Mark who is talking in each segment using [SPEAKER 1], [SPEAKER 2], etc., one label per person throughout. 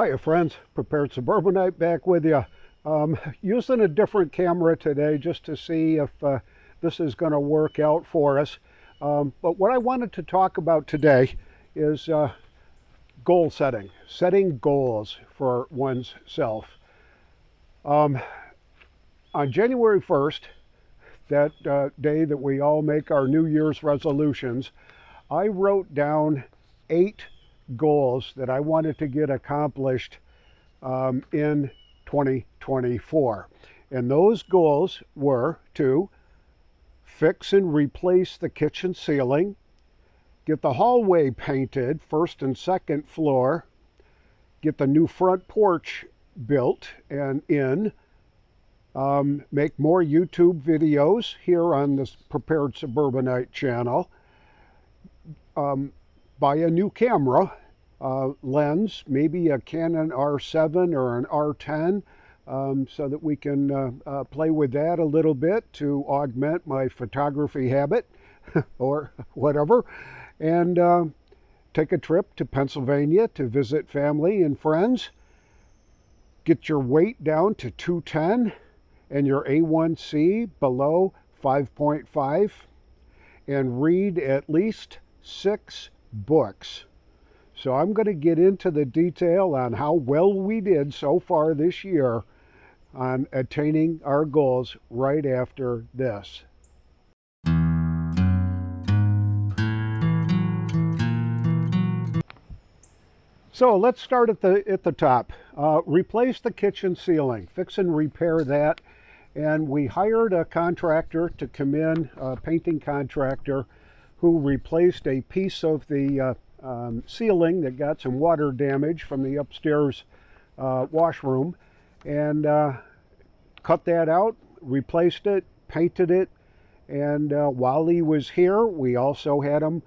[SPEAKER 1] Hiya friends, Prepared Suburbanite back with you. Using a different camera today just to see if this is going to work out for us. But what I wanted to talk about today is goal setting goals for one's self. On January 1st, that day that we all make our New Year's resolutions, I wrote down 8 goals that I wanted to get accomplished in 2024. And those goals were to fix and replace the kitchen ceiling, get the hallway painted, first and second floor, get the new front porch built and in, make more YouTube videos here on this Prepared Suburbanite channel, buy a new camera, lens, maybe a Canon R7 or an R10, so that we can play with that a little bit to augment my photography habit or whatever, and take a trip to Pennsylvania to visit family and friends, get your weight down to 210 and your A1C below 5.5, and read at least 6 books. So I'm going to get into the detail on how well we did so far this year on attaining our goals right after this. So let's start at the top. Replace the kitchen ceiling, fix and repair that. And we hired a contractor to come in, a painting contractor, who replaced a piece of the ceiling that got some water damage from the upstairs washroom, and cut that out, replaced it, painted it, and while he was here, we also had him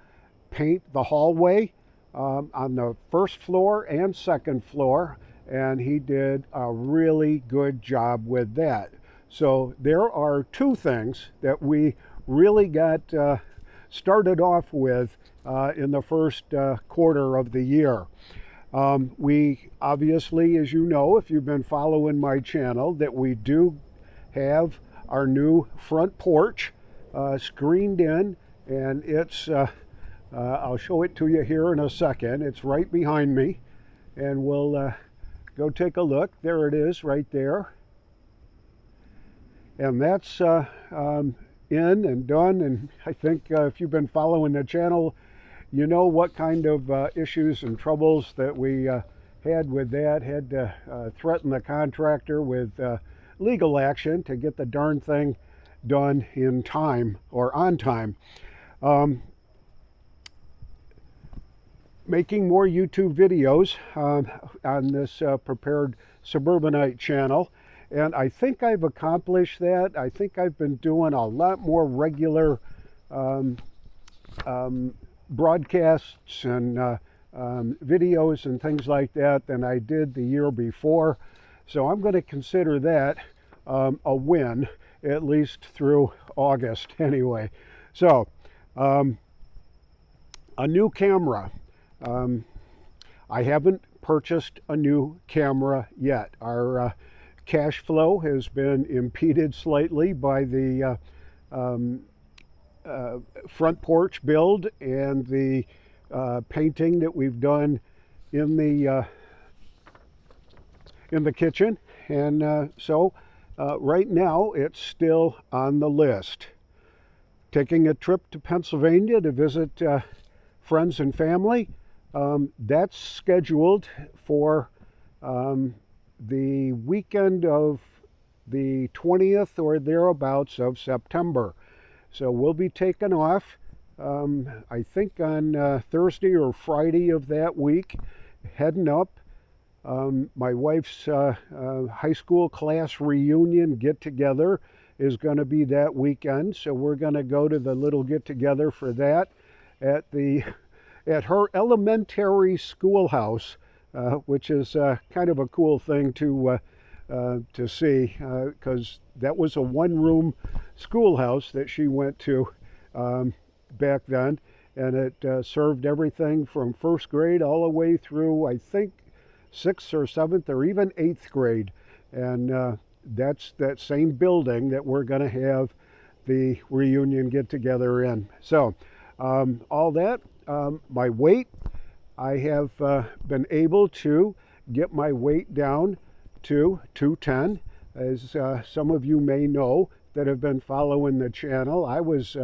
[SPEAKER 1] paint the hallway on the first floor and second floor, and he did a really good job with that. So there are 2 things that we really got started off with in the first quarter of the year. We obviously, as you know, if you've been following my channel, that we do have our new front porch screened in, and it's I'll show it to you here in a second. It's right behind me, and we'll go take a look. There it is right there, and that's in and done. And I think if you've been following the channel, you know what kind of issues and troubles that we had with that. Had to threaten the contractor with legal action to get the darn thing done in time, or on time. Making more YouTube videos on this Prepared Suburbanite channel, and I think I've accomplished that. I think I've been doing a lot more regular broadcasts and videos and things like that than I did the year before. So I'm going to consider that a win, at least through August anyway. So a new camera. I haven't purchased a new camera yet. Our cash flow has been impeded slightly by the front porch build and the painting that we've done in the kitchen, and so right now it's still on the list. Taking a trip to Pennsylvania to visit friends and family, that's scheduled for the weekend of the 20th or thereabouts of September. So we'll be taking off, I think on Thursday or Friday of that week, heading up. My wife's high school class reunion get-together is going to be that weekend, so we're going to go to the little get-together for that at her elementary schoolhouse, which is kind of a cool thing to see, because that was a one-room schoolhouse that she went to back then, and it served everything from first grade all the way through, I think, 6th or 7th or even 8th grade. And that's that same building that we're going to have the reunion get together in. So all that, my weight, I have been able to get my weight down to 210. As some of you may know that have been following the channel, I was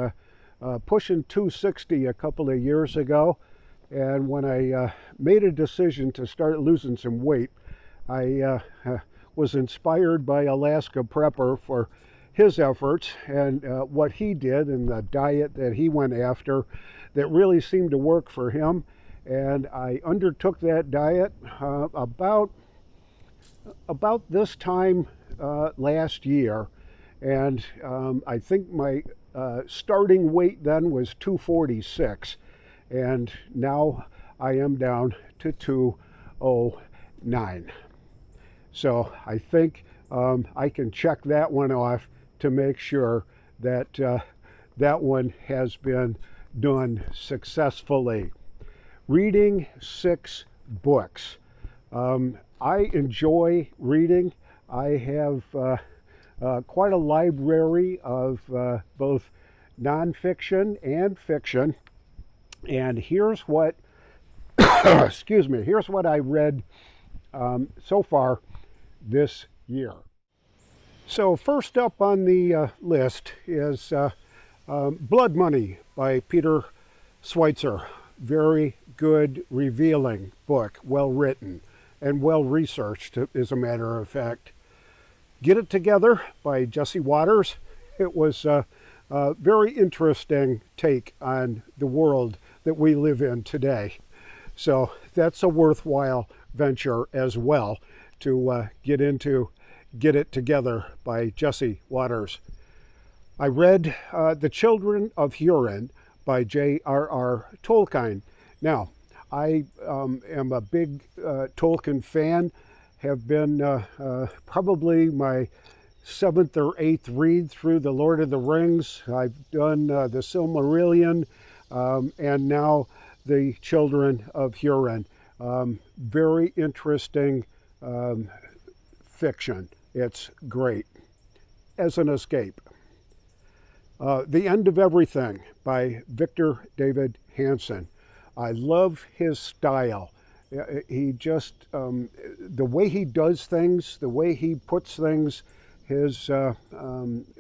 [SPEAKER 1] pushing 260 a couple of years ago. And when I made a decision to start losing some weight, I was inspired by Alaska Prepper for his efforts and what he did and the diet that he went after that really seemed to work for him. And I undertook that diet about this time last year. And I think my starting weight then was 246. And now I am down to 209. So I think I can check that one off to make sure that that one has been done successfully. Reading 6 books. I enjoy reading. I have quite a library of both nonfiction and fiction. And here's what, excuse me, here's what I read so far this year. So first up on the list is Blood Money by Peter Schweitzer. Very good, revealing book, well written and well researched, as a matter of fact. Get It Together by Jesse Waters. It was a very interesting take on the world that we live in today. So that's a worthwhile venture as well to get into Get It Together by Jesse Waters. I read The Children of Huron by J.R.R. Tolkien. Now, I am a big Tolkien fan, have been probably my 7th or 8th read through The Lord of the Rings. I've done The Silmarillion, and now The Children of Huron. Very interesting fiction. It's great as an escape. The End of Everything by Victor David Hanson. I love his style. He just, the way he does things, the way he puts things, his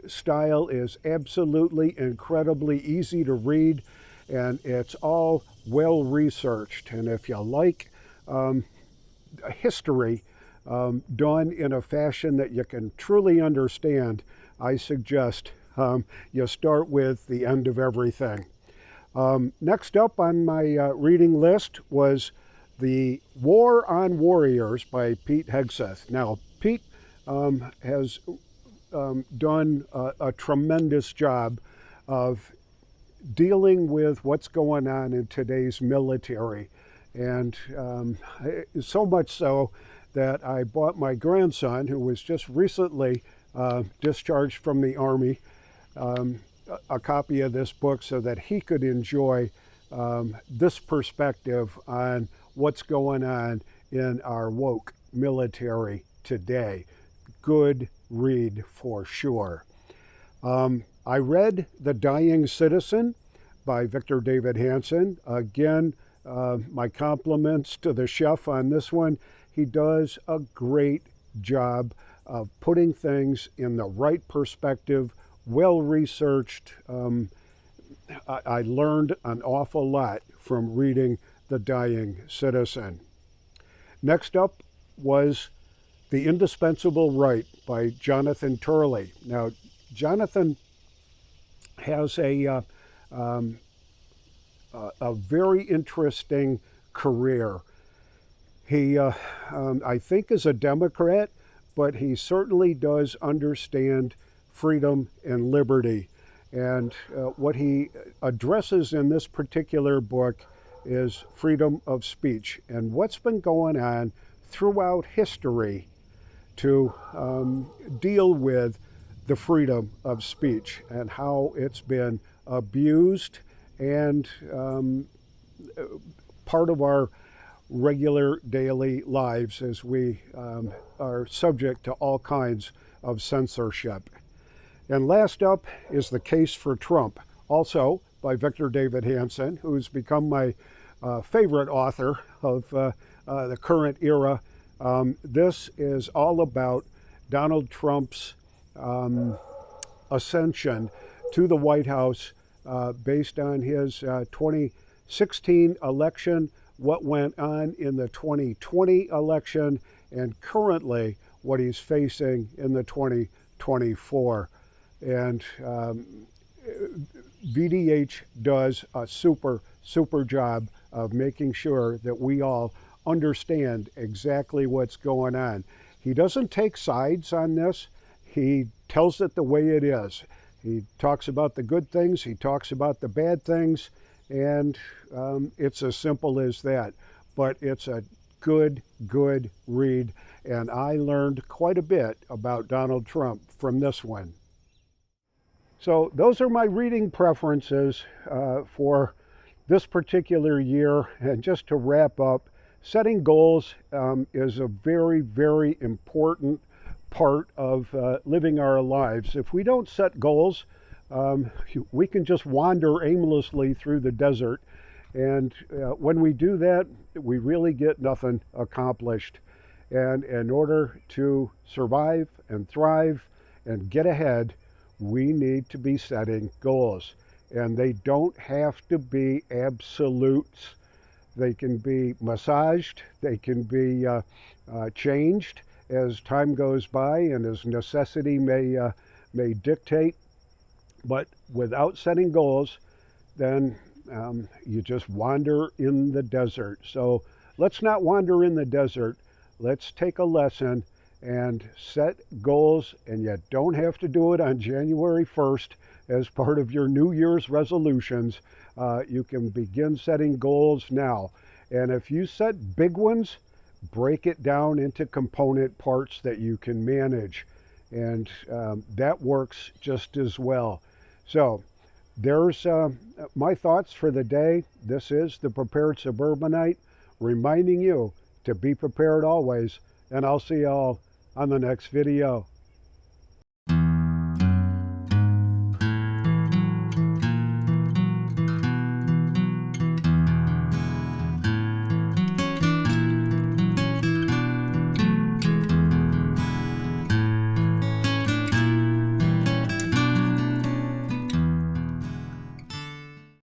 [SPEAKER 1] style is absolutely incredibly easy to read, and it's all well researched. And if you like history done in a fashion that you can truly understand, I suggest you start with The End of Everything. Next up on my reading list was The War on Warriors by Pete Hegseth. Now, Pete has done a tremendous job of dealing with what's going on in today's military. And so much so that I bought my grandson, who was just recently discharged from the Army, a copy of this book so that he could enjoy this perspective on what's going on in our woke military today. Good read for sure. I read The Dying Citizen by Victor David Hanson. Again, my compliments to the chef on this one. He does a great job of putting things in the right perspective, well researched. I learned an awful lot from reading The Dying Citizen. Next up was The Indispensable Right by Jonathan Turley. Now, Jonathan has a very interesting career. He, I think, is a Democrat, but he certainly does understand freedom and liberty. And what he addresses in this particular book is freedom of speech and what's been going on throughout history to deal with the freedom of speech and how it's been abused and part of our regular daily lives as we are subject to all kinds of censorship. And last up is The Case for Trump, also by Victor David Hanson, who's become my favorite author of the current era. This is all about Donald Trump's ascension to the White House based on his 2016 election, what went on in the 2020 election, and currently what he's facing in the 2024. And VDH does a super job of making sure that we all understand exactly what's going on. He doesn't take sides on this. He tells it the way it is. He talks about the good things, he talks about the bad things, and it's as simple as that. But it's a good read, and I learned quite a bit about Donald Trump from this one. So those are my reading preferences for this particular year. And just to wrap up, setting goals is a very important part of living our lives. If we don't set goals, we can just wander aimlessly through the desert. And when we do that, we really get nothing accomplished. And in order to survive and thrive and get ahead, we need to be setting goals. And they don't have to be absolutes. They can be massaged, they can be changed as time goes by and as necessity may dictate. But without setting goals, then you just wander in the desert. So let's not wander in the desert. Let's take a lesson and set goals, and you don't have to do it on January 1st as part of your New Year's resolutions. You can begin setting goals now. And if you set big ones, break it down into component parts that you can manage. And that works just as well. So there's my thoughts for the day. This is the Prepared Suburbanite, reminding you to be prepared always. And I'll see y'all on the next video.